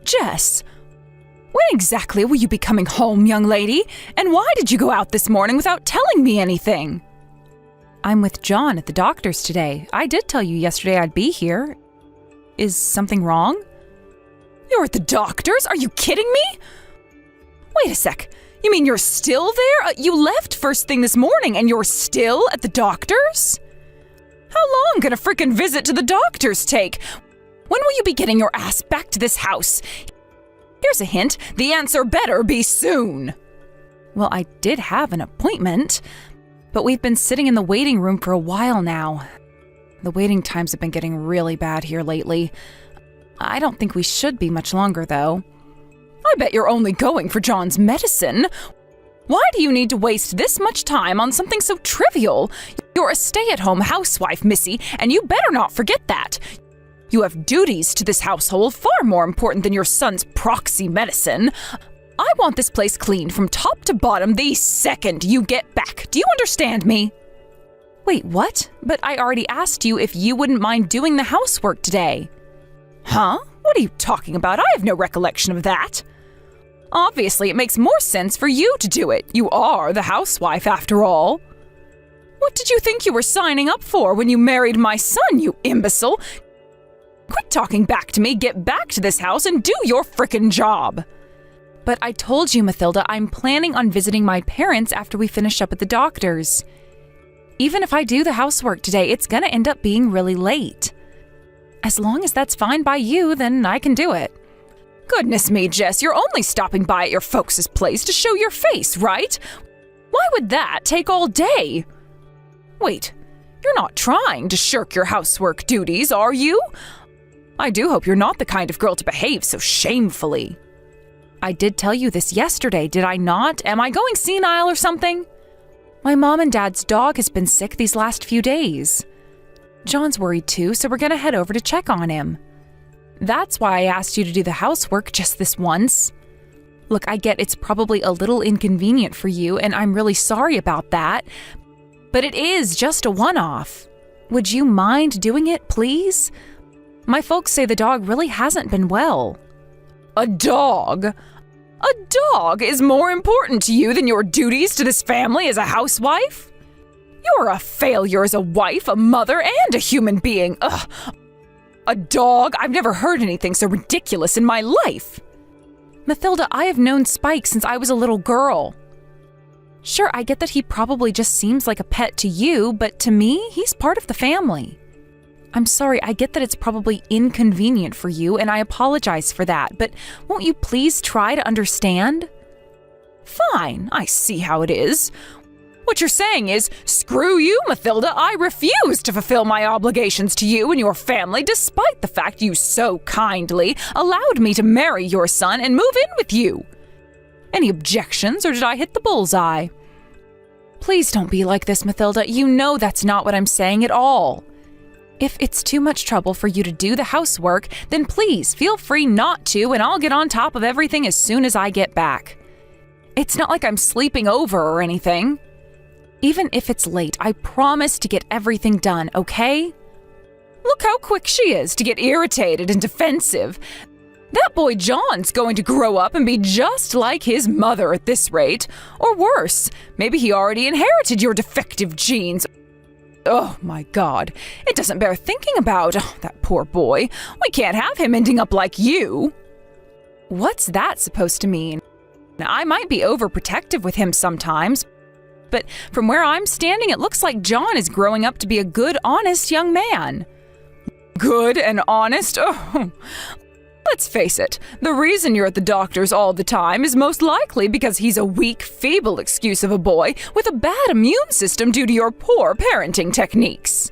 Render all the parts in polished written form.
Jess, when exactly will you be coming home, young lady? And why did you go out this morning without telling me anything? I'm with John at the doctor's today. I did tell you yesterday I'd be here. Is something wrong? You're at the doctor's? Are you kidding me? Wait a sec. You mean you're still there? You left first thing this morning and you're still at the doctor's? How long can a frickin' visit to the doctor's take? When will you be getting your ass back to this house? Here's a hint. The answer better be soon. Well, I did have an appointment, but we've been sitting in the waiting room for a while now. The waiting times have been getting really bad here lately. I don't think we should be much longer, though. I bet you're only going for John's medicine. Why do you need to waste this much time on something so trivial? You're a stay-at-home housewife, Missy, and you better not forget that. You have duties to this household far more important than your son's proxy medicine. I want this place cleaned from top to bottom the second you get back. Do you understand me? Wait, what? But I already asked you if you wouldn't mind doing the housework today. Huh? What are you talking about? I have no recollection of that. Obviously, it makes more sense for you to do it. You are the housewife, after all. What did you think you were signing up for when you married my son, you imbecile? Quit talking back to me, get back to this house, and do your frickin' job. But I told you, Mathilda, I'm planning on visiting my parents after we finish up at the doctor's. Even if I do the housework today, it's gonna end up being really late. As long as that's fine by you, then I can do it. Goodness me, Jess, you're only stopping by at your folks' place to show your face, right? Why would that take all day? Wait, you're not trying to shirk your housework duties, are you? I do hope you're not the kind of girl to behave so shamefully. I did tell you this yesterday, did I not? Am I going senile or something? My mom and dad's dog has been sick these last few days. John's worried too, so we're gonna head over to check on him. That's why I asked you to do the housework just this once. Look, I get it's probably a little inconvenient for you, and I'm really sorry about that, but it is just a one-off. Would you mind doing it, please? My folks say the dog really hasn't been well. A dog? A dog is more important to you than your duties to this family as a housewife? You're a failure as a wife, a mother, and a human being. Ugh. A dog? I've never heard anything so ridiculous in my life. Mathilda, I have known Spike since I was a little girl. Sure, I get that he probably just seems like a pet to you, but to me, he's part of the family. I'm sorry, I get that it's probably inconvenient for you, and I apologize for that, but won't you please try to understand? Fine, I see how it is. What you're saying is, screw you, Mathilda, I refuse to fulfill my obligations to you and your family despite the fact you so kindly allowed me to marry your son and move in with you. Any objections, or did I hit the bullseye? Please don't be like this, Mathilda. You know that's not what I'm saying at all. If it's too much trouble for you to do the housework, then please feel free not to, and I'll get on top of everything as soon as I get back. It's not like I'm sleeping over or anything. Even if it's late, I promise to get everything done, okay? Look how quick she is to get irritated and defensive. That boy John's going to grow up and be just like his mother at this rate. Or worse, maybe he already inherited your defective genes. Oh my God, it doesn't bear thinking about. Oh, that poor boy. We can't have him ending up like you. What's that supposed to mean? Now, I might be overprotective with him sometimes, but from where I'm standing, it looks like John is growing up to be a good, honest young man. Good and honest? Oh, let's face it, the reason you're at the doctor's all the time is most likely because he's a weak, feeble excuse of a boy with a bad immune system due to your poor parenting techniques.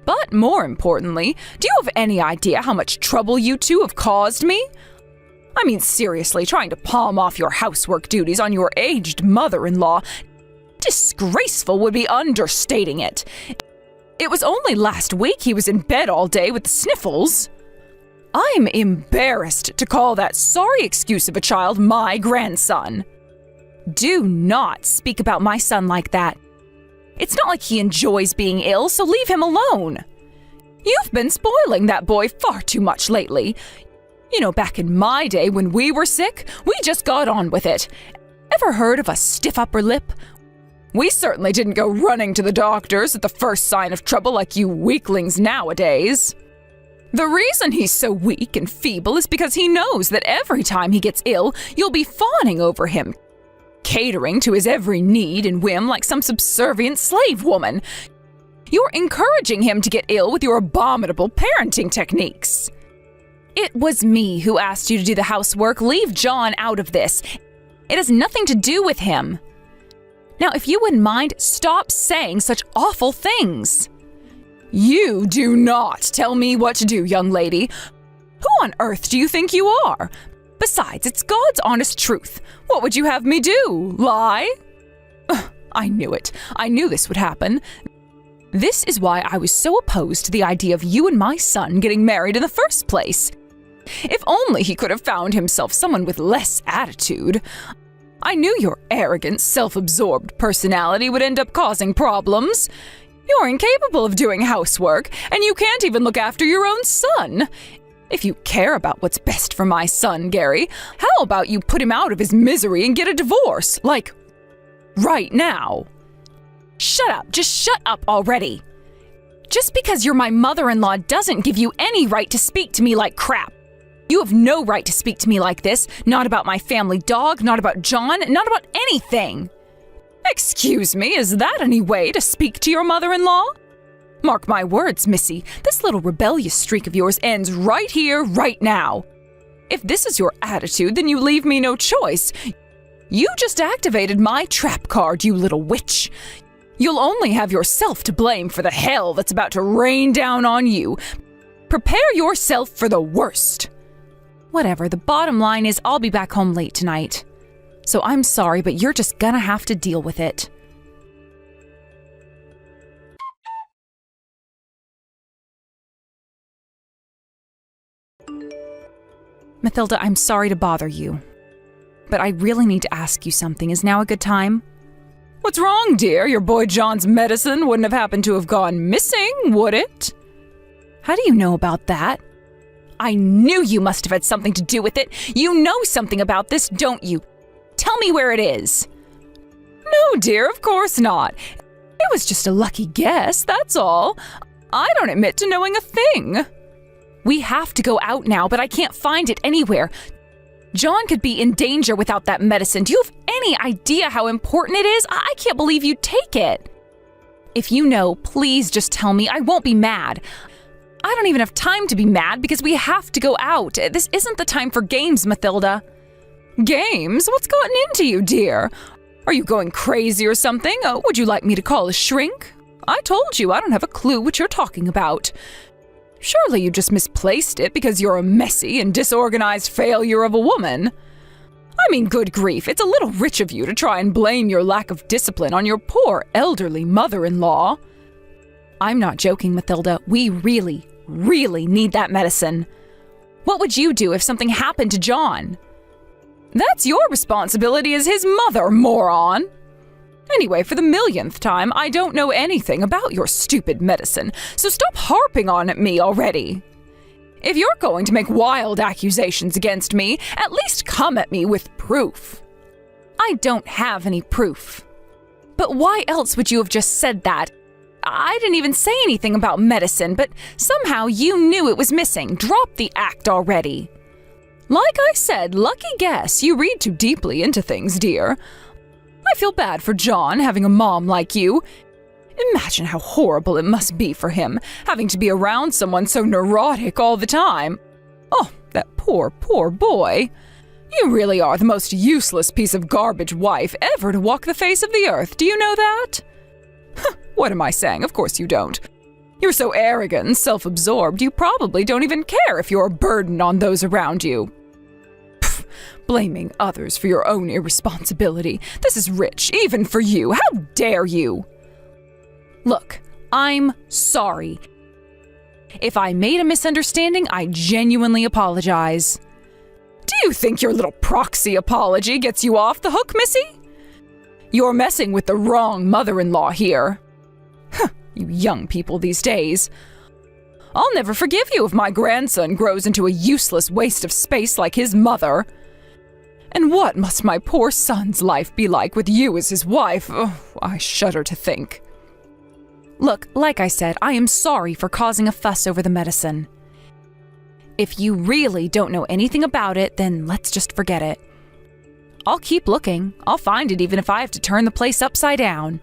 But more importantly, do you have any idea how much trouble you two have caused me? I mean, seriously, trying to palm off your housework duties on your aged mother-in-law. Disgraceful would be understating it. It was only last week he was in bed all day with the sniffles. I'm embarrassed to call that sorry excuse of a child my grandson. Do not speak about my son like that. It's not like he enjoys being ill, so leave him alone. You've been spoiling that boy far too much lately. You know, back in my day when we were sick, we just got on with it. Ever heard of a stiff upper lip? We certainly didn't go running to the doctors at the first sign of trouble like you weaklings nowadays. The reason he's so weak and feeble is because he knows that every time he gets ill, you'll be fawning over him, catering to his every need and whim like some subservient slave woman. You're encouraging him to get ill with your abominable parenting techniques. It was me who asked you to do the housework. Leave John out of this. It has nothing to do with him. Now, if you wouldn't mind, stop saying such awful things. You do not tell me what to do, young lady. Who on earth do you think you are? Besides, it's God's honest truth. What would you have me do? Lie? Ugh, I knew it. I knew this would happen. This is why I was so opposed to the idea of you and my son getting married in the first place. If only he could have found himself someone with less attitude. I knew your arrogant, self-absorbed personality would end up causing problems. You're incapable of doing housework, and you can't even look after your own son. If you care about what's best for my son, Gary, how about you put him out of his misery and get a divorce, like, right now? Shut up, just shut up already. Just because you're my mother-in-law doesn't give you any right to speak to me like crap. You have no right to speak to me like this, not about my family dog, not about John, not about anything. Excuse me, is that any way to speak to your mother-in-law? Mark my words, Missy, this little rebellious streak of yours ends right here, right now. If this is your attitude, then you leave me no choice. You just activated my trap card, you little witch. You'll only have yourself to blame for the hell that's about to rain down on you. Prepare yourself for the worst. Whatever, the bottom line is I'll be back home late tonight. So I'm sorry, but you're just gonna have to deal with it. Mathilda, I'm sorry to bother you, but I really need to ask you something. Is now a good time? What's wrong, dear? Your boy John's medicine wouldn't have happened to have gone missing, would it? How do you know about that? I knew you must have had something to do with it. You know something about this, don't you? Tell me where it is. No, dear, of course not. It was just a lucky guess, that's all. I don't admit to knowing a thing. We have to go out now, but I can't find it anywhere. John could be in danger without that medicine. Do you have any idea how important it is? I can't believe you'd take it. If you know, please just tell me. I won't be mad. I don't even have time to be mad because we have to go out. This isn't the time for games, Mathilda. Games? What's gotten into you, dear? Are you going crazy or something? Would you like me to call a shrink? I told you I don't have a clue what you're talking about. Surely you just misplaced it because you're a messy and disorganized failure of a woman. I mean, good grief, it's a little rich of you to try and blame your lack of discipline on your poor elderly mother-in-law. I'm not joking, Mathilda. We really need that medicine. What would you do if something happened to John? That's your responsibility as his mother, moron. Anyway, for the millionth time, I don't know anything about your stupid medicine, so stop harping on at me already. If you're going to make wild accusations against me, at least come at me with proof. I don't have any proof. But why else would you have just said that? I didn't even say anything about medicine, but somehow you knew it was missing. Drop the act already. Like I said, lucky guess. You read too deeply into things, dear. I feel bad for John having a mom like you. Imagine how horrible it must be for him, having to be around someone so neurotic all the time. Oh, that poor boy. You really are the most useless piece of garbage wife ever to walk the face of the earth. Do you know that? What am I saying? Of course you don't. You're so arrogant and self-absorbed, you probably don't even care if you're a burden on those around you. Pfft, blaming others for your own irresponsibility. This is rich, even for you. How dare you? Look, I'm sorry. If I made a misunderstanding, I genuinely apologize. Do you think your little proxy apology gets you off the hook, Missy? You're messing with the wrong mother-in-law here. You young people these days. I'll never forgive you if my grandson grows into a useless waste of space like his mother. And what must my poor son's life be like with you as his wife? Oh, I shudder to think. Look, like I said, I am sorry for causing a fuss over the medicine. If you really don't know anything about it, then let's just forget it. I'll keep looking. I'll find it even if I have to turn the place upside down.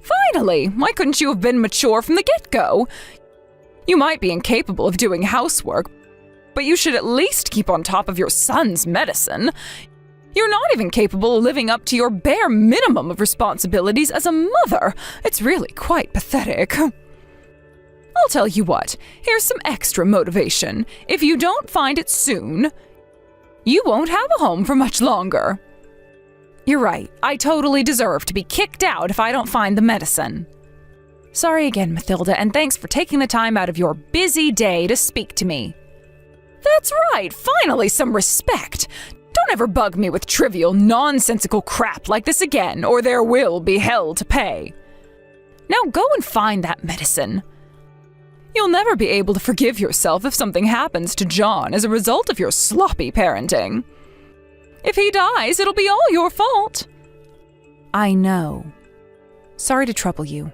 Finally! Why couldn't you have been mature from the get-go? You might be incapable of doing housework, but you should at least keep on top of your son's medicine. You're not even capable of living up to your bare minimum of responsibilities as a mother. It's really quite pathetic. I'll tell you what, here's some extra motivation. If you don't find it soon, you won't have a home for much longer. You're right, I totally deserve to be kicked out if I don't find the medicine. Sorry again, Mathilda, and thanks for taking the time out of your busy day to speak to me. That's right, finally some respect. Don't ever bug me with trivial, nonsensical crap like this again, or there will be hell to pay. Now go and find that medicine. You'll never be able to forgive yourself if something happens to John as a result of your sloppy parenting. If he dies, it'll be all your fault. I know. Sorry to trouble you.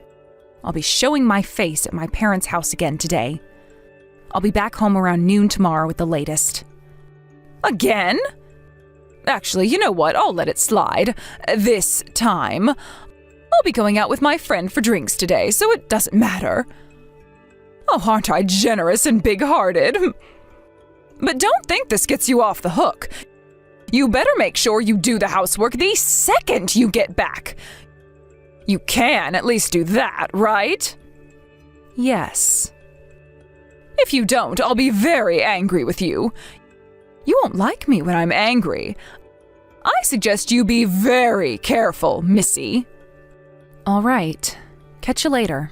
I'll be showing my face at my parents' house again today. I'll be back home around noon tomorrow at the latest. Again? Actually, you know what? I'll let it slide. This time. I'll be going out with my friend for drinks today, so it doesn't matter. Oh, aren't I generous and big-hearted? But don't think this gets you off the hook. You better make sure you do the housework the second you get back. You can at least do that, right? Yes. If you don't, I'll be very angry with you. You won't like me when I'm angry. I suggest you be very careful, Missy. All right. Catch you later.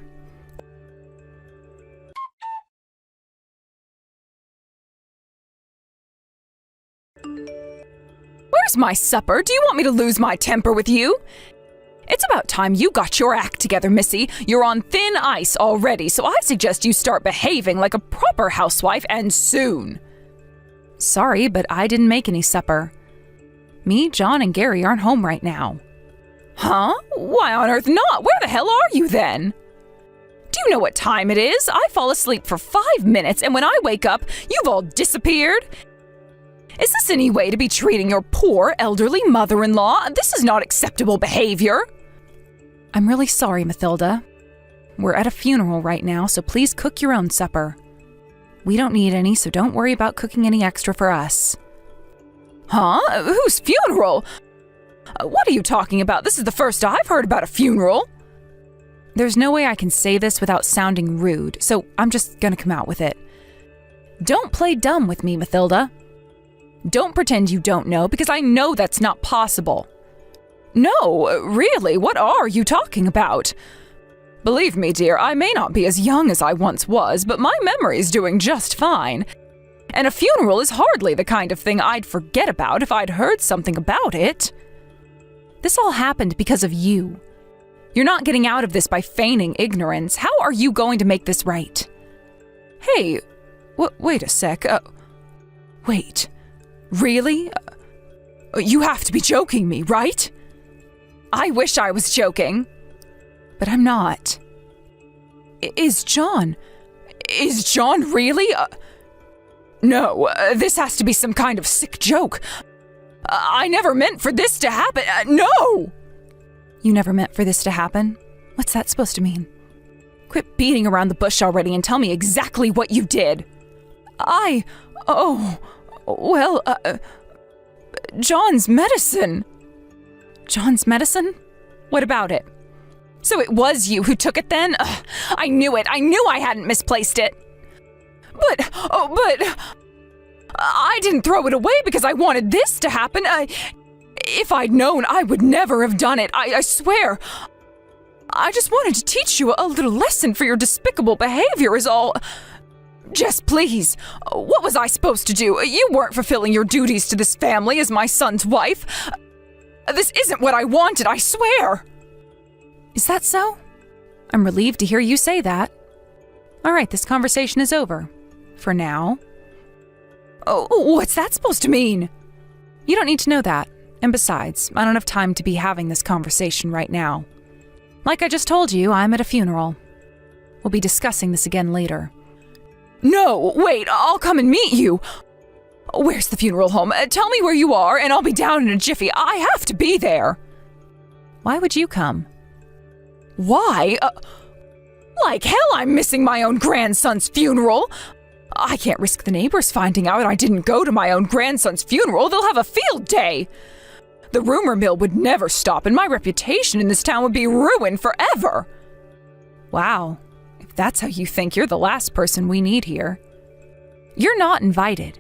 Where's my supper? Do you want me to lose my temper with you? It's about time you got your act together, Missy. You're on thin ice already, so I suggest you start behaving like a proper housewife and soon. Sorry, but I didn't make any supper. Me, John, and Gary aren't home right now. Huh? Why on earth not? Where the hell are you then? Do you know what time it is? I fall asleep for 5 minutes, and when I wake up, you've all disappeared. Is this any way to be treating your poor elderly mother-in-law? This is not acceptable behavior. I'm really sorry, Mathilda. We're at a funeral right now, so please cook your own supper. We don't need any, so don't worry about cooking any extra for us. Huh? Whose funeral? What are you talking about? This is the first I've heard about a funeral. There's no way I can say this without sounding rude, so I'm just gonna come out with it. Don't play dumb with me, Mathilda. Don't pretend you don't know, because I know that's not possible. No, really, what are you talking about? Believe me, dear, I may not be as young as I once was, but my memory's doing just fine. And a funeral is hardly the kind of thing I'd forget about if I'd heard something about it. This all happened because of you. You're not getting out of this by feigning ignorance. How are you going to make this right? Hey, wait a sec. Wait. Really? You have to be joking me, right? I wish I was joking. But I'm not. Is John really? No, this has to be some kind of sick joke. I never meant for this to happen. No! You never meant for this to happen? What's that supposed to mean? Quit beating around the bush already and tell me exactly what you did. John's medicine. John's medicine? What about it? So it was you who took it then? Ugh, I knew it. I knew I hadn't misplaced it. But I didn't throw it away because I wanted this to happen. If I'd known, I would never have done it. I swear. I just wanted to teach you a little lesson for your despicable behavior is all. Jess, please. What was I supposed to do? You weren't fulfilling your duties to this family as my son's wife. This isn't what I wanted, I swear. Is that so? I'm relieved to hear you say that. All right, this conversation is over. For now. Oh, what's that supposed to mean? You don't need to know that. And besides, I don't have time to be having this conversation right now. Like I just told you, I'm at a funeral. We'll be discussing this again later. No, wait, I'll come and meet you. Where's the funeral home? Tell me where you are and I'll be down in a jiffy. I have to be there. Why would you come? Why? Like hell I'm missing my own grandson's funeral. I can't risk the neighbors finding out I didn't go to my own grandson's funeral. They'll have a field day. The rumor mill would never stop and my reputation in this town would be ruined forever. Wow, if that's how you think, you're the last person we need here. You're not invited.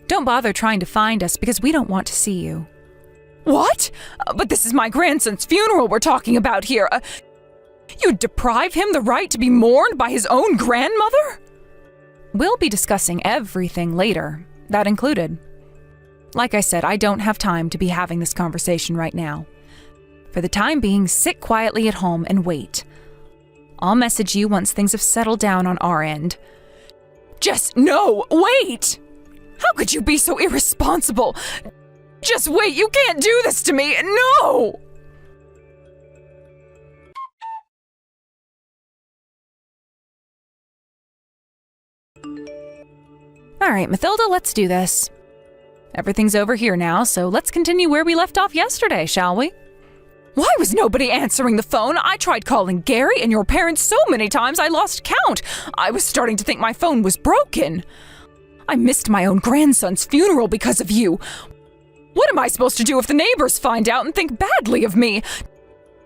Don't bother trying to find us because we don't want to see you. What? But this is my grandson's funeral we're talking about here. You'd deprive him the right to be mourned by his own grandmother? We'll be discussing everything later, that included. Like I said, I don't have time to be having this conversation right now. For the time being, sit quietly at home and wait. I'll message you once things have settled down on our end. Jess, no, wait! How could you be so irresponsible? Just wait, you can't do this to me, no! All right, Mathilda, let's do this. Everything's over here now, so let's continue where we left off yesterday, shall we? Why was nobody answering the phone? I tried calling Gary and your parents so many times I lost count. I was starting to think my phone was broken. I missed my own grandson's funeral because of you. What am I supposed to do if the neighbors find out and think badly of me?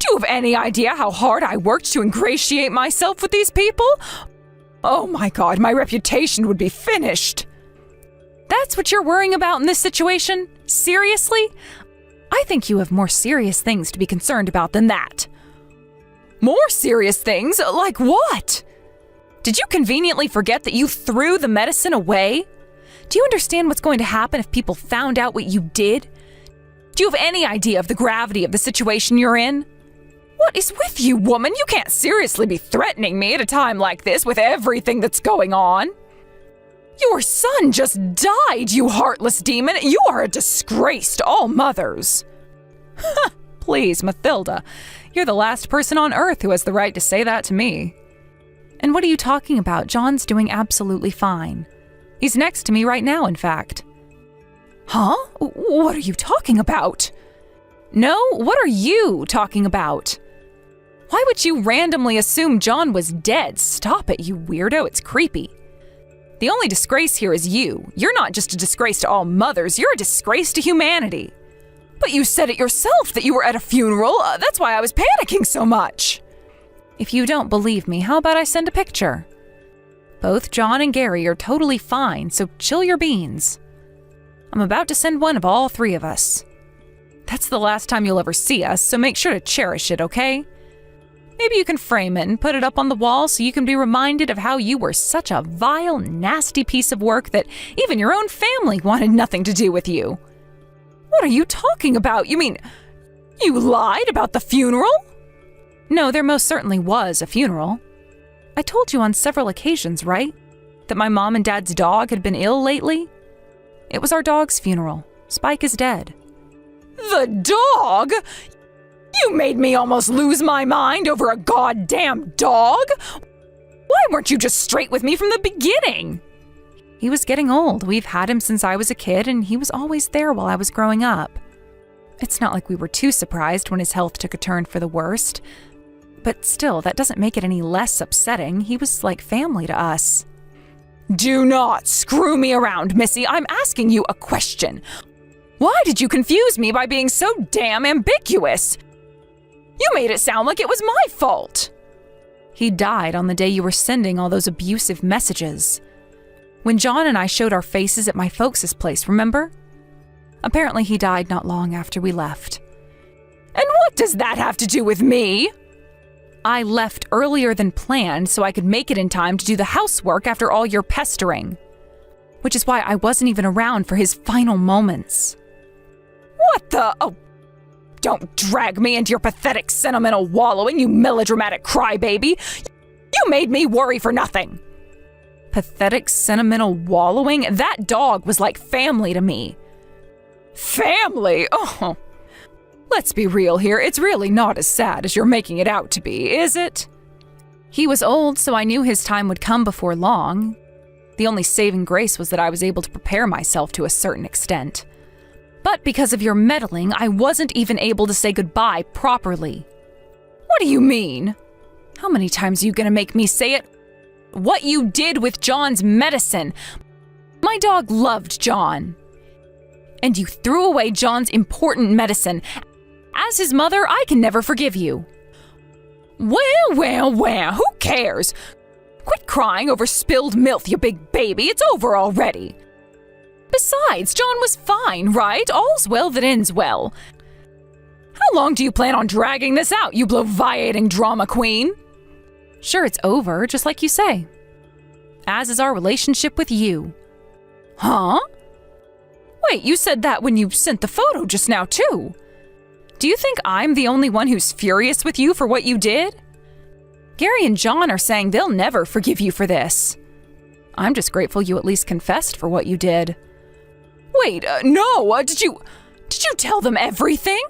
Do you have any idea how hard I worked to ingratiate myself with these people? Oh my God, my reputation would be finished. That's what you're worrying about in this situation? Seriously? I think you have more serious things to be concerned about than that. More serious things? Like what? Did you conveniently forget that you threw the medicine away? Do you understand what's going to happen if people found out what you did? Do you have any idea of the gravity of the situation you're in? What is with you, woman? You can't seriously be threatening me at a time like this with everything that's going on. Your son just died, you heartless demon. You are a disgrace to all mothers. Please, Mathilda, you're the last person on earth who has the right to say that to me. And what are you talking about? John's doing absolutely fine. He's next to me right now, in fact. Huh? What are you talking about? No, what are you talking about? Why would you randomly assume John was dead? Stop it, you weirdo. It's creepy. The only disgrace here is you. You're not just a disgrace to all mothers, you're a disgrace to humanity. But you said it yourself that you were at a funeral. That's why I was panicking so much. If you don't believe me, how about I send a picture? Both John and Gary are totally fine, so chill your beans. I'm about to send one of all three of us. That's the last time you'll ever see us, so make sure to cherish it, okay? Maybe you can frame it and put it up on the wall so you can be reminded of how you were such a vile, nasty piece of work that even your own family wanted nothing to do with you. What are you talking about? You mean, you lied about the funeral? No, there most certainly was a funeral. I told you on several occasions, right? That my mom and dad's dog had been ill lately? It was our dog's funeral. Spike is dead. The dog? You made me almost lose my mind over a goddamn dog? Why weren't you just straight with me from the beginning? He was getting old. We've had him since I was a kid, and he was always there while I was growing up. It's not like we were too surprised when his health took a turn for the worst. But still, that doesn't make it any less upsetting. He was like family to us. Do not screw me around, Missy. I'm asking you a question. Why did you confuse me by being so damn ambiguous? You made it sound like it was my fault. He died on the day you were sending all those abusive messages. When John and I showed our faces at my folks' place, remember? Apparently he died not long after we left. And what does that have to do with me? I left earlier than planned so I could make it in time to do the housework after all your pestering. Which is why I wasn't even around for his final moments. What the? Oh, don't drag me into your pathetic sentimental wallowing, you melodramatic crybaby. You made me worry for nothing. Pathetic, sentimental wallowing? That dog was like family to me. Family? Oh. Let's be real here. It's really not as sad as you're making it out to be, is it? He was old, so I knew his time would come before long. The only saving grace was that I was able to prepare myself to a certain extent. But because of your meddling, I wasn't even able to say goodbye properly. What do you mean? How many times are you gonna make me say it? What you did with John's medicine. My dog loved John. And you threw away John's important medicine. As his mother, I can never forgive you. Well, who cares? Quit crying over spilled milk, you big baby. It's over already. Besides, John was fine, right? All's well that ends well. How long do you plan on dragging this out, you bloviating drama queen? Sure, it's over, just like you say. As is our relationship with you. Huh? Wait, you said that when you sent the photo just now, too. Do you think I'm the only one who's furious with you for what you did? Gary and John are saying they'll never forgive you for this. I'm just grateful you at least confessed for what you did. Wait, no, did you tell them everything?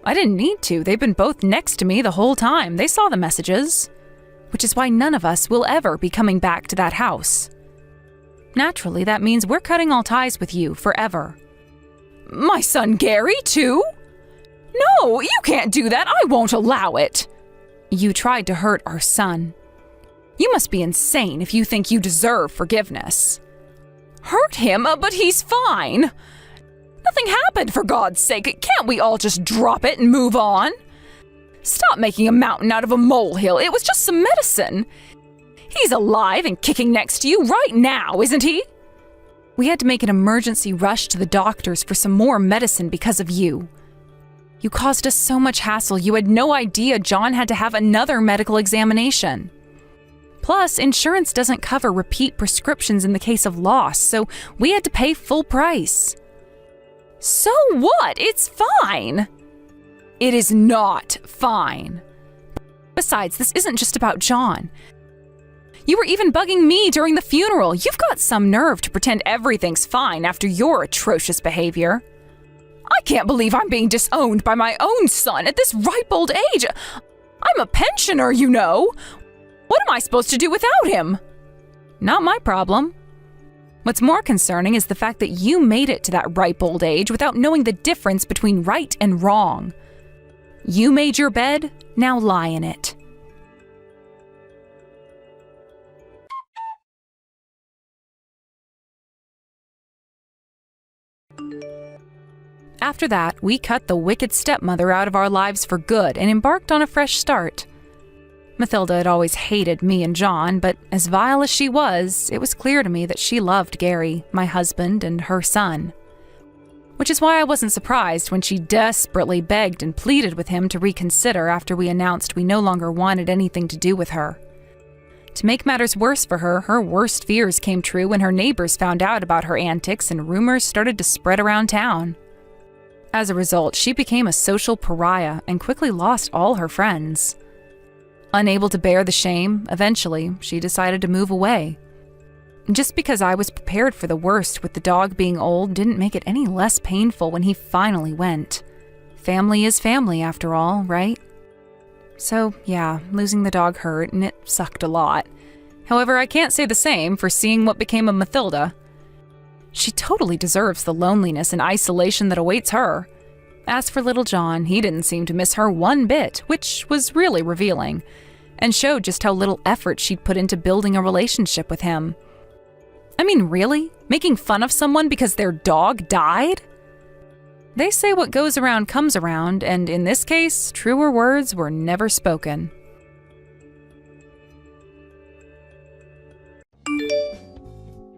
I didn't need to. They've been both next to me the whole time. They saw the messages. Which is why none of us will ever be coming back to that house. Naturally, that means we're cutting all ties with you forever. My son Gary, too? No, you can't do that. I won't allow it. You tried to hurt our son. You must be insane if you think you deserve forgiveness. Hurt him? But he's fine. Nothing happened, for God's sake. Can't we all just drop it and move on? Stop making a mountain out of a molehill. It was just some medicine. He's alive and kicking next to you right now, isn't he? We had to make an emergency rush to the doctors for some more medicine because of you. You caused us so much hassle, you had no idea John had to have another medical examination. Plus, insurance doesn't cover repeat prescriptions in the case of loss, so we had to pay full price. So what? It's fine. It is not fine. Besides, this isn't just about John. You were even bugging me during the funeral. You've got some nerve to pretend everything's fine after your atrocious behavior. I can't believe I'm being disowned by my own son at this ripe old age. I'm a pensioner, you know. What am I supposed to do without him? Not my problem. What's more concerning is the fact that you made it to that ripe old age without knowing the difference between right and wrong. You made your bed, now lie in it. After that, we cut the wicked stepmother out of our lives for good and embarked on a fresh start. Mathilda had always hated me and John, but as vile as she was, it was clear to me that she loved Gary, my husband, and her son. Which is why I wasn't surprised when she desperately begged and pleaded with him to reconsider after we announced we no longer wanted anything to do with her. To make matters worse for her, her worst fears came true when her neighbors found out about her antics and rumors started to spread around town. As a result, she became a social pariah and quickly lost all her friends. Unable to bear the shame, eventually, she decided to move away. Just because I was prepared for the worst with the dog being old didn't make it any less painful when he finally went. Family is family, after all, right? So, yeah, losing the dog hurt, and it sucked a lot. However, I can't say the same for seeing what became of Mathilda. She totally deserves the loneliness and isolation that awaits her. As for little John, he didn't seem to miss her one bit, which was really revealing, and showed just how little effort she'd put into building a relationship with him. I mean, really? Making fun of someone because their dog died? They say what goes around comes around, and in this case, truer words were never spoken.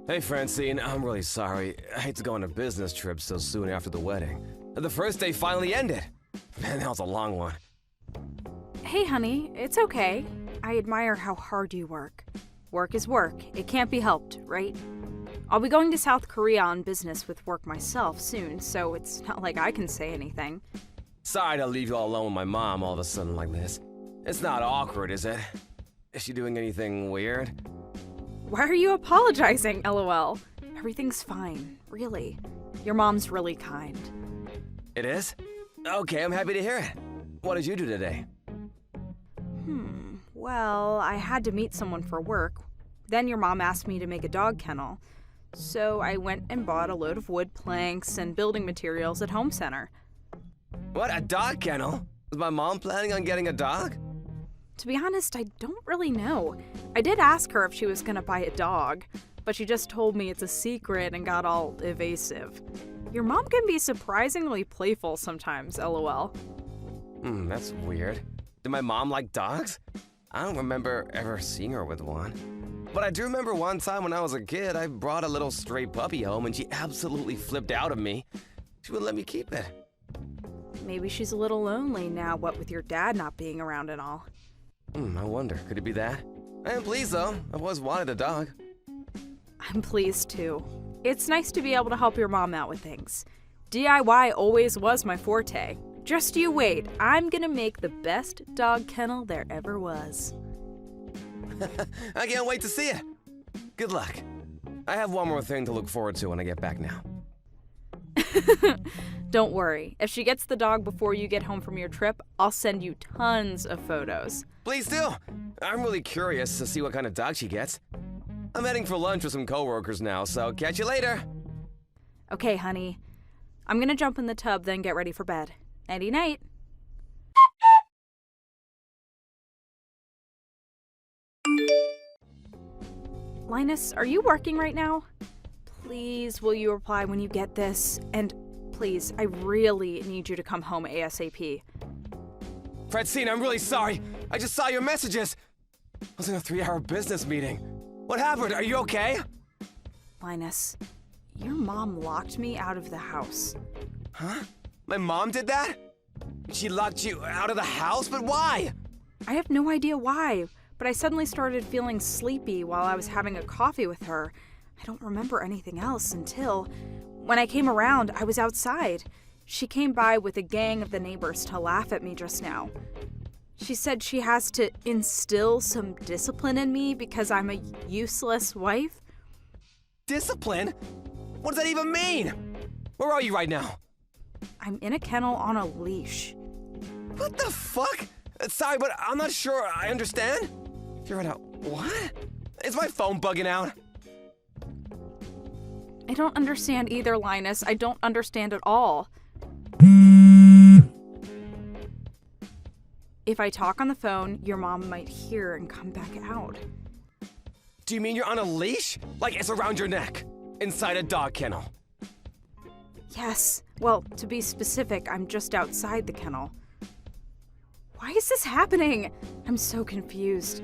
Hey Francine, I'm really sorry. I hate to go on a business trip so soon after the wedding. The first day finally ended. Man, that was a long one. Hey honey, it's okay. I admire how hard you work. Work is work. It can't be helped, right? I'll be going to South Korea on business with work myself soon, so it's not like I can say anything. Sorry to leave you all alone with my mom all of a sudden like this. It's not awkward, is it? Is she doing anything weird? Why are you apologizing, LOL? Everything's fine, really. Your mom's really kind. It is? Okay, I'm happy to hear it. What did you do today? Well, I had to meet someone for work. Then your mom asked me to make a dog kennel. So I went and bought a load of wood planks and building materials at Home Center. What, a dog kennel? Was my mom planning on getting a dog? To be honest, I don't really know. I did ask her if she was gonna buy a dog, but she just told me it's a secret and got all evasive. Your mom can be surprisingly playful sometimes, LOL. That's weird. Did my mom like dogs? I don't remember ever seeing her with one. But I do remember one time when I was a kid, I brought a little stray puppy home and she absolutely flipped out at me. She wouldn't let me keep it. Maybe she's a little lonely now, what with your dad not being around and all. I wonder, could it be that? I am pleased though. I've always wanted a dog. I'm pleased too. It's nice to be able to help your mom out with things. DIY always was my forte. Just you wait, I'm gonna make the best dog kennel there ever was. I can't wait to see it. Good luck. I have one more thing to look forward to when I get back now. Don't worry, if she gets the dog before you get home from your trip, I'll send you tons of photos. Please do. I'm really curious to see what kind of dog she gets. I'm heading for lunch with some coworkers now, so catch you later. Okay, honey. I'm gonna jump in the tub, then get ready for bed. Nighty night. Linus, are you working right now? Please, will you reply when you get this? And please, I really need you to come home ASAP. Francine, I'm really sorry. I just saw your messages. I was in a 3-hour business meeting. What happened? Are you okay? Linus, your mom locked me out of the house. Huh? My mom did that? She locked you out of the house? But why? I have no idea why, but I suddenly started feeling sleepy while I was having a coffee with her. I don't remember anything else until, when I came around, I was outside. She came by with a gang of the neighbors to laugh at me just now. She said she has to instill some discipline in me because I'm a useless wife. Discipline? What does that even mean? Where are you right now? I'm in a kennel on a leash. What the fuck? Sorry, but I'm not sure I understand. You're in a what? Is my phone bugging out? I don't understand either, Linus. I don't understand at all. If I talk on the phone, your mom might hear and come back out. Do you mean you're on a leash? Like it's around your neck? Inside a dog kennel? Yes. Well, to be specific, I'm just outside the kennel. Why is this happening? I'm so confused.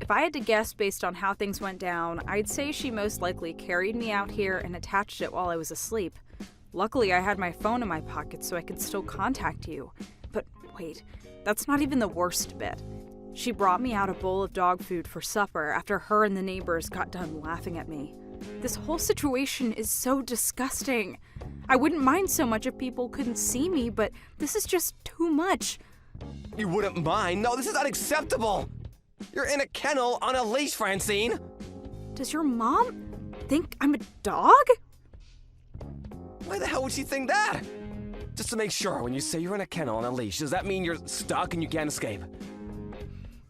If I had to guess based on how things went down, I'd say she most likely carried me out here and attached it while I was asleep. Luckily, I had my phone in my pocket so I could still contact you. But wait, that's not even the worst bit. She brought me out a bowl of dog food for supper after her and the neighbors got done laughing at me. This whole situation is so disgusting. I wouldn't mind so much if people couldn't see me, but this is just too much. You wouldn't mind? No, this is unacceptable! You're in a kennel on a leash, Francine! Does your mom think I'm a dog? Why the hell would she think that? Just to make sure, when you say you're in a kennel on a leash, does that mean you're stuck and you can't escape?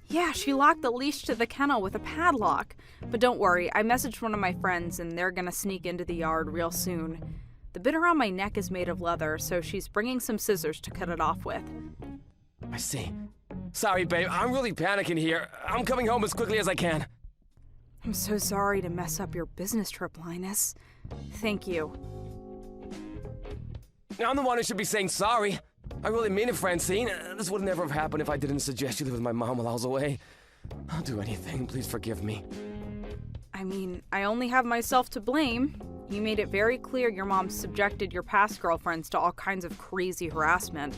Yeah, she locked the leash to the kennel with a padlock. But don't worry, I messaged one of my friends and they're gonna sneak into the yard real soon. The bit around my neck is made of leather, so she's bringing some scissors to cut it off with. I see. Sorry, babe, I'm really panicking here. I'm coming home as quickly as I can. I'm so sorry to mess up your business trip, Linus. Thank you. I'm the one who should be saying sorry. I really mean it, Francine. This would never have happened if I didn't suggest you live with my mom while I was away. I'll do anything. Please forgive me. I mean, I only have myself to blame. You made it very clear your mom subjected your past girlfriends to all kinds of crazy harassment.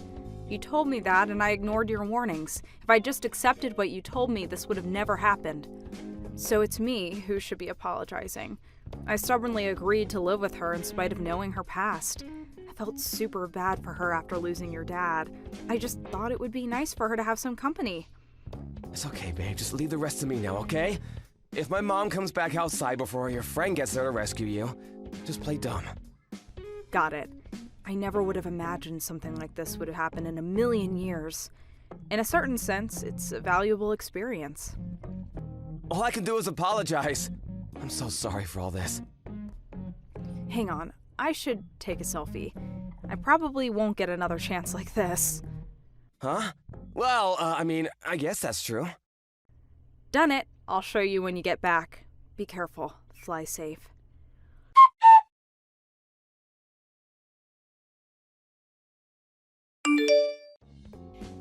You told me that, and I ignored your warnings. If I just accepted what you told me, this would have never happened. So it's me who should be apologizing. I stubbornly agreed to live with her in spite of knowing her past. I felt super bad for her after losing your dad. I just thought it would be nice for her to have some company. It's okay, babe. Just leave the rest to me now, okay? If my mom comes back outside before your friend gets there to rescue you, just play dumb. Got it. I never would have imagined something like this would have happened in a million years. In a certain sense, it's a valuable experience. All I can do is apologize. I'm so sorry for all this. Hang on, I should take a selfie. I probably won't get another chance like this. Huh? Well, I guess that's true. Done it. I'll show you when you get back. Be careful. Fly safe.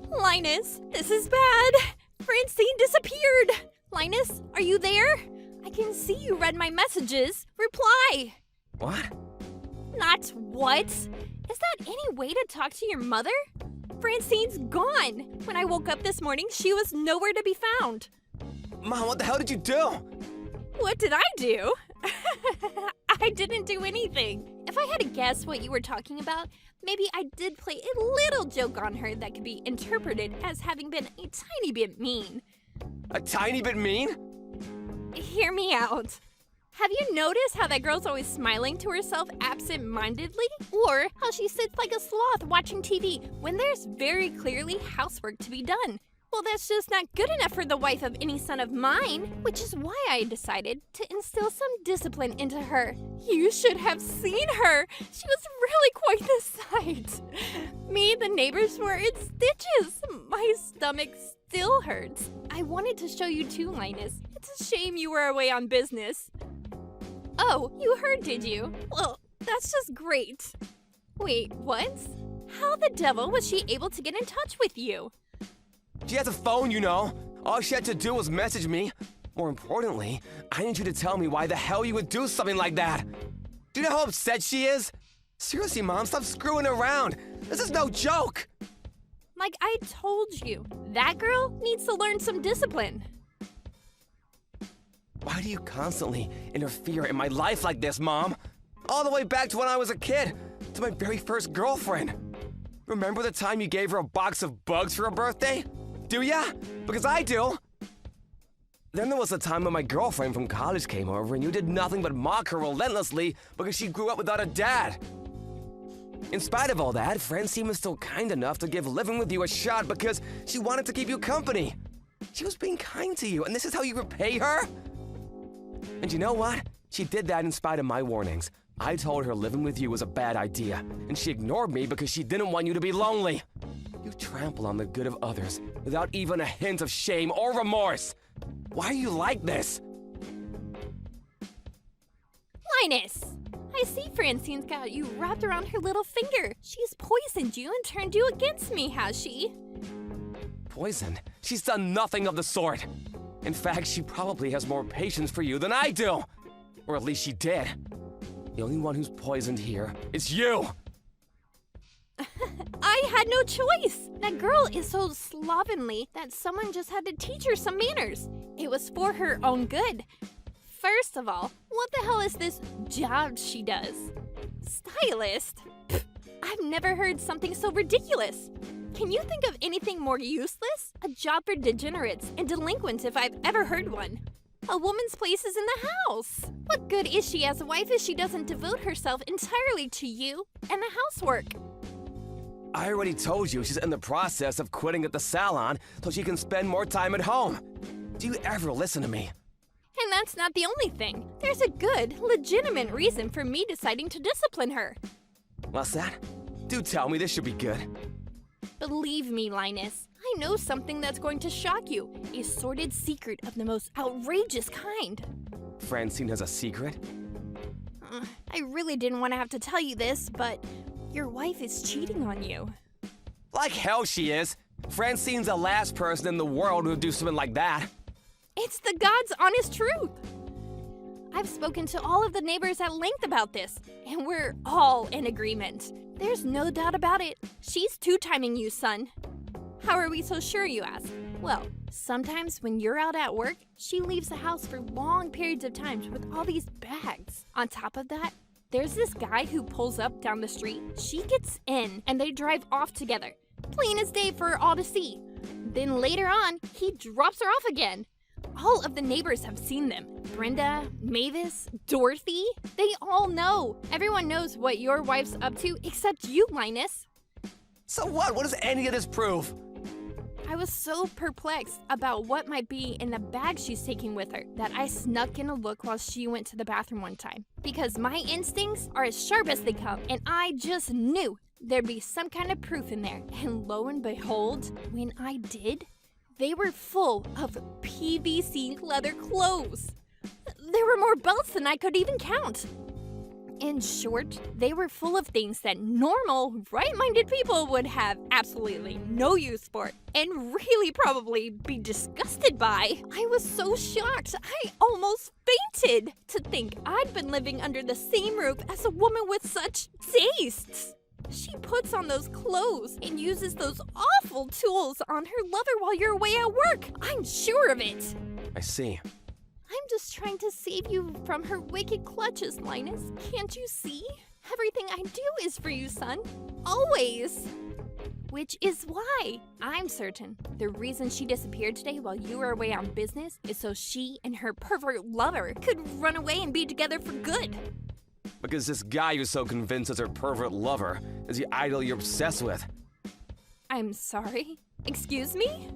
Linus, this is bad. Francine disappeared. Linus, are you there? I can see you read my messages. Reply. What? Not what? Is that any way to talk to your mother? Francine's gone. When I woke up this morning, she was nowhere to be found. Mom, what the hell did you do? What did I do? I didn't do anything. If I had to guess what you were talking about, maybe I did play a little joke on her that could be interpreted as having been a tiny bit mean. A tiny bit mean? Hear me out. Have you noticed how that girl's always smiling to herself absent-mindedly? Or how she sits like a sloth watching TV when there's very clearly housework to be done? Well, that's just not good enough for the wife of any son of mine, which is why I decided to instill some discipline into her. You should have seen her. She was really quite the sight. Me and the neighbors were in stitches. My stomach still hurts. I wanted to show you too, Linus. It's a shame you were away on business. Oh, you heard, did you? Well, that's just great. Wait, what? How the devil was she able to get in touch with you? She has a phone, you know. All she had to do was message me. More importantly, I need you to tell me why the hell you would do something like that. Do you know how upset she is? Seriously, Mom, stop screwing around. This is no joke. Like I told you, that girl needs to learn some discipline. Why do you constantly interfere in my life like this, Mom? All the way back to when I was a kid, to my very first girlfriend. Remember the time you gave her a box of bugs for her birthday? Do ya? Because I do. Then there was the time when my girlfriend from college came over and you did nothing but mock her relentlessly because she grew up without a dad. In spite of all that, Francine was still kind enough to give living with you a shot because she wanted to keep you company. She was being kind to you, and this is how you repay her? And you know what? She did that in spite of my warnings. I told her living with you was a bad idea, and she ignored me because she didn't want you to be lonely. You trample on the good of others without even a hint of shame or remorse. Why are you like this? Linus! I see Francine's got you wrapped around her little finger. She's poisoned you and turned you against me, has she? Poison? She's done nothing of the sort. In fact, she probably has more patience for you than I do. Or at least she did. The only one who's poisoned here is you! I had no choice! That girl is so slovenly that someone just had to teach her some manners. It was for her own good. First of all, what the hell is this job she does? Stylist? Pfft, I've never heard something so ridiculous. Can you think of anything more useless? A job for degenerates and delinquents if I've ever heard one. A woman's place is in the house. What good is she as a wife if she doesn't devote herself entirely to you and the housework? I already told you she's in the process of quitting at the salon so she can spend more time at home. Do you ever listen to me? And that's not the only thing. There's a good, legitimate reason for me deciding to discipline her. What's that? Do tell me, this should be good. Believe me, Linus, I know something that's going to shock you. A sordid secret of the most outrageous kind. Francine has a secret? I really didn't want to have to tell you this, but your wife is cheating on you. Like hell she is. Francine's the last person in the world who would do something like that. It's the God's honest truth. I've spoken to all of the neighbors at length about this, and we're all in agreement. There's no doubt about it. She's two-timing you, son. How are we so sure, you ask? Well, sometimes when you're out at work, she leaves the house for long periods of time with all these bags. On top of that, there's this guy who pulls up down the street. She gets in, and they drive off together. Plain as day for all to see. Then later on, he drops her off again. All of the neighbors have seen them. Brenda, Mavis, Dorothy, they all know. Everyone knows what your wife's up to except you, Linus. So what? What does any of this prove? I was so perplexed about what might be in the bag she's taking with her that I snuck in a look while she went to the bathroom one time. Because my instincts are as sharp as they come, and I just knew there'd be some kind of proof in there. And lo and behold, when I did, they were full of PVC leather clothes. There were more belts than I could even count. In short, they were full of things that normal, right-minded people would have absolutely no use for and really probably be disgusted by. I was so shocked, I almost fainted to think I'd been living under the same roof as a woman with such tastes. She puts on those clothes and uses those awful tools on her lover while you're away at work. I'm sure of it. I see. I'm just trying to save you from her wicked clutches, Linus. Can't you see? Everything I do is for you, son. Always. Which is why I'm certain the reason she disappeared today while you were away on business is so she and her pervert lover could run away and be together for good. Because this guy you're so convinced is her pervert lover is the idol you're obsessed with. I'm sorry? Excuse me?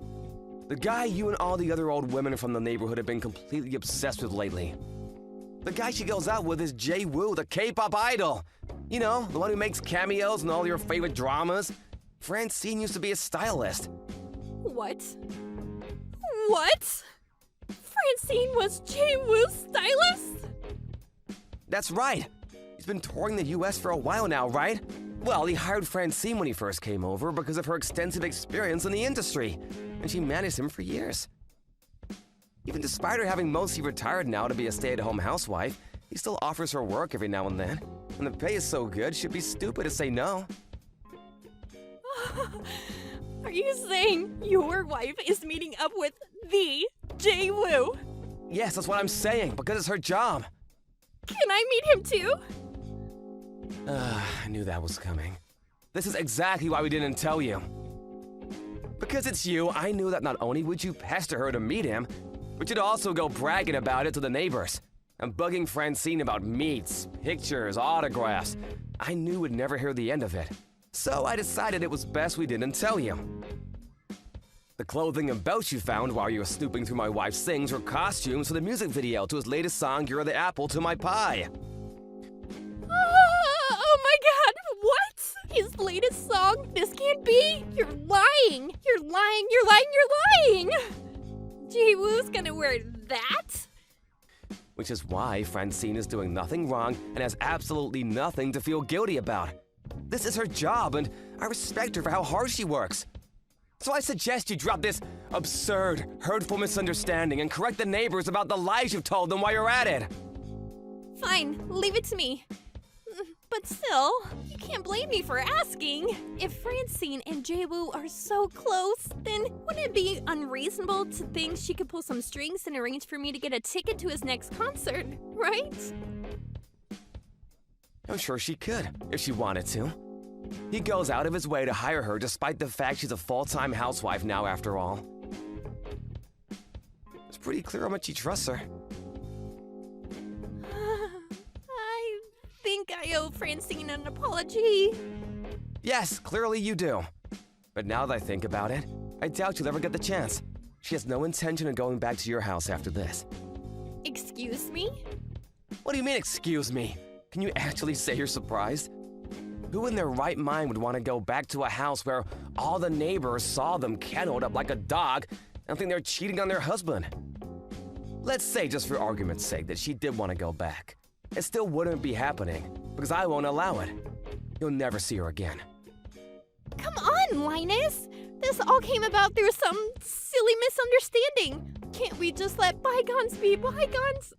The guy you and all the other old women from the neighborhood have been completely obsessed with lately. The guy she goes out with is Jay Woo, the K-pop idol. You know, the one who makes cameos in all your favorite dramas. Francine used to be a stylist. What? What? Francine was Jay Woo's stylist? That's right. He's been touring the US for a while now, right? Well, he hired Francine when he first came over because of her extensive experience in the industry, and she managed him for years. Even despite her having mostly retired now to be a stay-at-home housewife, he still offers her work every now and then, and the pay is so good she'd be stupid to say no. Are you saying your wife is meeting up with the Jay Woo? Yes, that's what I'm saying, because it's her job. Can I meet him too? I knew that was coming. This is exactly why we didn't tell you. Because it's you, I knew that not only would you pester her to meet him, but you'd also go bragging about it to the neighbors and bugging Francine about meets, pictures, autographs. I knew we'd never hear the end of it. So I decided it was best we didn't tell you. The clothing and belts you found while you were snooping through my wife's things were costumes for the music video to his latest song, You're the Apple to My Pie. Oh my god, what? His latest song? This can't be? You're lying! You're lying, you're lying, you're lying! Jay Woo's gonna wear that? Which is why Francine is doing nothing wrong and has absolutely nothing to feel guilty about. This is her job, and I respect her for how hard she works. So I suggest you drop this absurd, hurtful misunderstanding and correct the neighbors about the lies you've told them while you're at it. Fine, leave it to me. But still, you can't blame me for asking. If Francine and Jay Woo are so close, then wouldn't it be unreasonable to think she could pull some strings and arrange for me to get a ticket to his next concert, right? I'm sure she could, if she wanted to. He goes out of his way to hire her despite the fact she's a full-time housewife now after all. It's pretty clear how much he trusts her. I think I owe Francine an apology. Yes, clearly you do. But now that I think about it, I doubt you'll ever get the chance. She has no intention of going back to your house after this. Excuse me? What do you mean, excuse me? Can you actually say you're surprised? Who in their right mind would want to go back to a house where all the neighbors saw them kenneled up like a dog and think they're cheating on their husband? Let's say, just for argument's sake, that she did want to go back. It still wouldn't be happening, because I won't allow it. You'll never see her again. Come on, Linus! This all came about through some silly misunderstanding. Can't we just let bygones be bygones?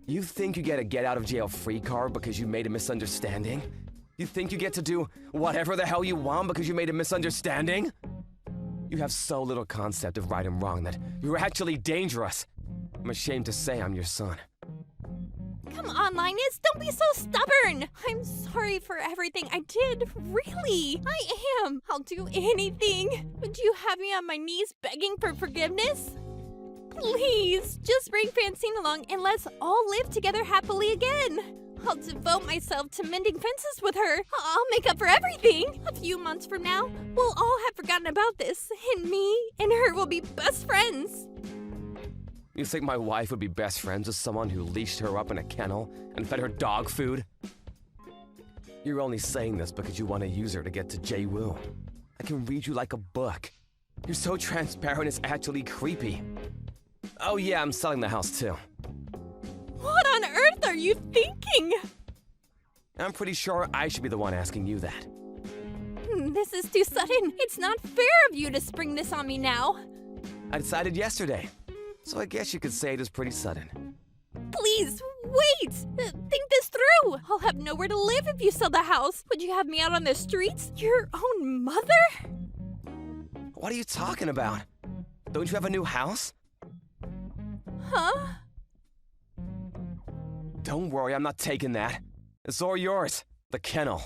You think you get a get-out-of-jail-free card because you made a misunderstanding? You think you get to do whatever the hell you want because you made a misunderstanding? You have so little concept of right and wrong that you're actually dangerous. I'm ashamed to say I'm your son. Come on, Linus, don't be so stubborn. I'm sorry for everything I did, really. I am. I'll do anything. Would you have me on my knees begging for forgiveness? Please, just bring Francine along and let's all live together happily again. I'll devote myself to mending fences with her. I'll make up for everything. A few months from now, we'll all have forgotten about this, and me and her will be best friends. You think my wife would be best friends with someone who leashed her up in a kennel and fed her dog food? You're only saying this because you want to use her to get to Jae-woo. I can read you like a book. You're so transparent, it's actually creepy. Oh yeah, I'm selling the house too. What on earth are you thinking? I'm pretty sure I should be the one asking you that. This is too sudden. It's not fair of you to spring this on me now. I decided yesterday, so I guess you could say it is pretty sudden. Please, wait! Think this through! I'll have nowhere to live if you sell the house. Would you have me out on the streets? Your own mother? What are you talking about? Don't you have a new house? Huh? Don't worry, I'm not taking that. It's all yours. The kennel.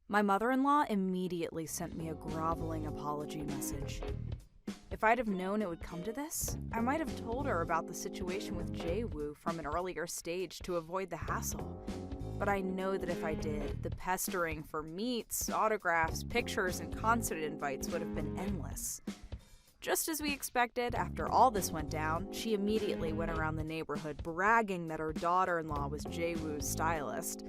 My mother-in-law immediately sent me a groveling apology message. If I'd have known it would come to this, I might have told her about the situation with Jae-woo from an earlier stage to avoid the hassle. But I know that if I did, the pestering for meets, autographs, pictures, and concert invites would have been endless. Just as we expected, after all this went down, she immediately went around the neighborhood bragging that her daughter-in-law was Jae-woo's stylist.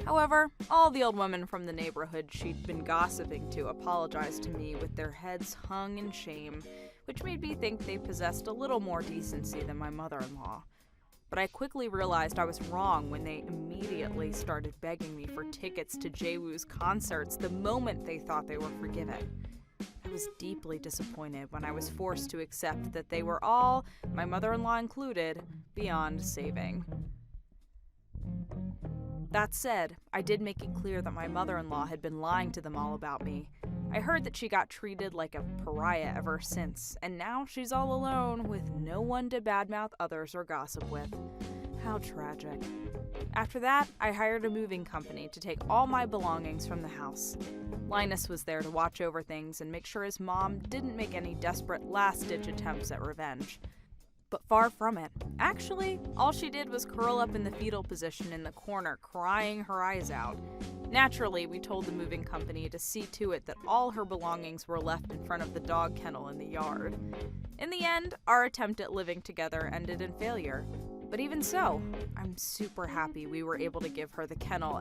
However, all the old women from the neighborhood she'd been gossiping to apologized to me with their heads hung in shame, which made me think they possessed a little more decency than my mother-in-law. But I quickly realized I was wrong when they immediately started begging me for tickets to Jae-woo's concerts the moment they thought they were forgiven. I was deeply disappointed when I was forced to accept that they were all, my mother-in-law included, beyond saving. That said, I did make it clear that my mother-in-law had been lying to them all about me. I heard that she got treated like a pariah ever since, and now she's all alone with no one to badmouth others or gossip with. How tragic. After that, I hired a moving company to take all my belongings from the house. Linus was there to watch over things and make sure his mom didn't make any desperate last-ditch attempts at revenge. But far from it. Actually, all she did was curl up in the fetal position in the corner, crying her eyes out. Naturally, we told the moving company to see to it that all her belongings were left in front of the dog kennel in the yard. In the end, our attempt at living together ended in failure. But even so, I'm super happy we were able to give her the kennel